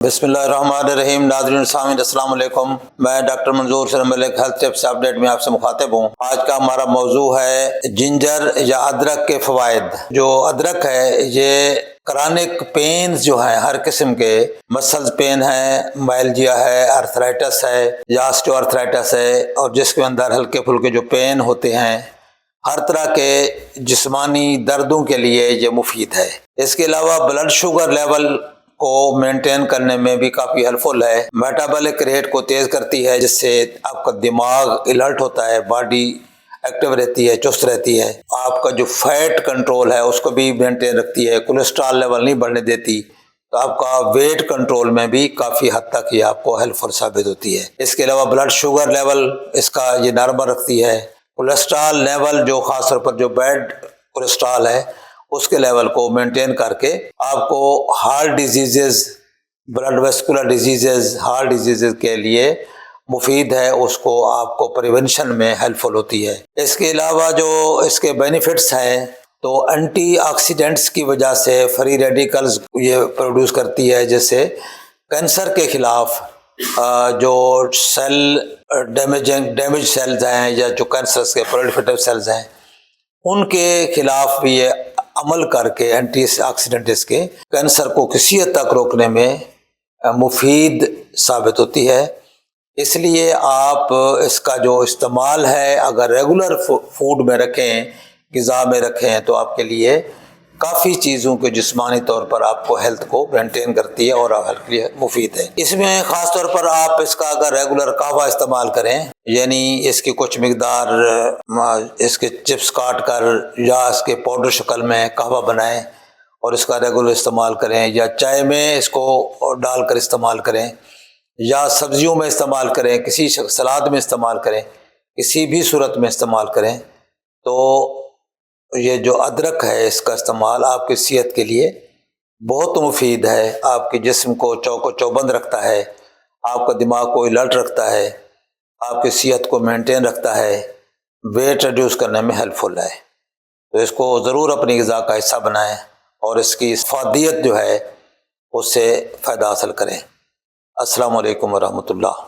बिस्मिल्लाहिर्रहमानिर्रहीम। नाज़रीन सामीन अस्सलाम वालेकुम। मैं डॉक्टर मंजूर sir Malik health tips update में आपसे मुखातिब हूँ। आज का हमारा मौजू है जिंजर या अदरक के फ़वाइद। जो अदरक है ये क्रॉनिक पेन्स जो हैं, हर किस्म के मसल्स पेन है, माइल्जिया है, आर्थराइटिस है या ऑस्टियोआर्थराइटिस है, और जिसके अंदर हल्के फुल्के जो पेन होते हैं, हर तरह के जिस्मानी दर्दों के लिए ये मुफीद है। इसके अलावा ब्लड शुगर लेवल को मेंटेन करने में भी काफ़ी हेल्पफुल है। मेटाबॉलिक रेट को तेज़ करती है, जिससे आपका दिमाग अलर्ट होता है, बॉडी एक्टिव रहती है, चुस्त रहती है। आपका जो फैट कंट्रोल है उसको भी मेंटेन रखती है, कोलेस्ट्रॉल लेवल नहीं बढ़ने देती, तो आपका वेट कंट्रोल में भी काफ़ी हद तक ये आपको हेल्पफुल साबित होती है। इसके अलावा ब्लड शुगर लेवल इसका ये नॉर्मल रखती है। कोलेस्ट्रॉल लेवल जो ख़ास तौर पर जो बैड कोलेस्ट्रॉल है उसके लेवल को मेंटेन करके आपको heart disease, blood vascular disease, heart disease के लिए मुफीद है, उसको आपको प्रिवेंशन में हेल्पफुल होती है। इसके अलावा जो इसके बेनिफिट्स हैं, तो एंटीऑक्सीडेंट्स की वजह से फ्री रेडिकल्स ये प्रोड्यूस करती है, जिससे कैंसर के खिलाफ जो सेल डैमेज सेल्स हैं या जो कैंसर के प्रोलिफरेटिव सेल्स हैं उनके खिलाफ भी ये अमल करके एंटीऑक्सीडेंट इसके कैंसर को किसी हद तक रोकने में मुफीद साबित होती है। इसलिए आप इसका जो इस्तेमाल है अगर रेगुलर फूड में रखें, ग़िज़ा में रखें, तो आपके लिए काफ़ी चीज़ों के जिस्मानी तौर पर आपको हेल्थ को मेंटेन करती है और हेल्थ के लिए मुफीद है। इसमें ख़ास तौर पर आप इसका अगर रेगुलर कहवा इस्तेमाल करें, यानी इसकी कुछ मिकदार इसके चिप्स काट कर या इसके पाउडर शक्ल में कहवा बनाएं और इसका रेगुलर इस्तेमाल करें, या चाय में इसको डालकर इस्तेमाल करें, या सब्जियों में इस्तेमाल करें, किसी सलाद में इस्तेमाल करें, किसी भी सूरत में इस्तेमाल करें, तो ये जो अदरक है इसका इस्तेमाल आपकी सेहत के लिए बहुत मुफीद है। आपके जिस्म को चौबंद रखता है, आपका दिमाग को अलर्ट रखता है, आपकी सेहत को मेंटेन रखता है, वेट रिड्यूस करने में हेल्पफुल है। तो इसको ज़रूर अपनी ग़िज़ा का हिस्सा बनाएं और इसकी इफ़ादियत जो है उससे फ़ायदा हासिल करें। अस्सलामु अलैकुम वरहमतुल्लाह।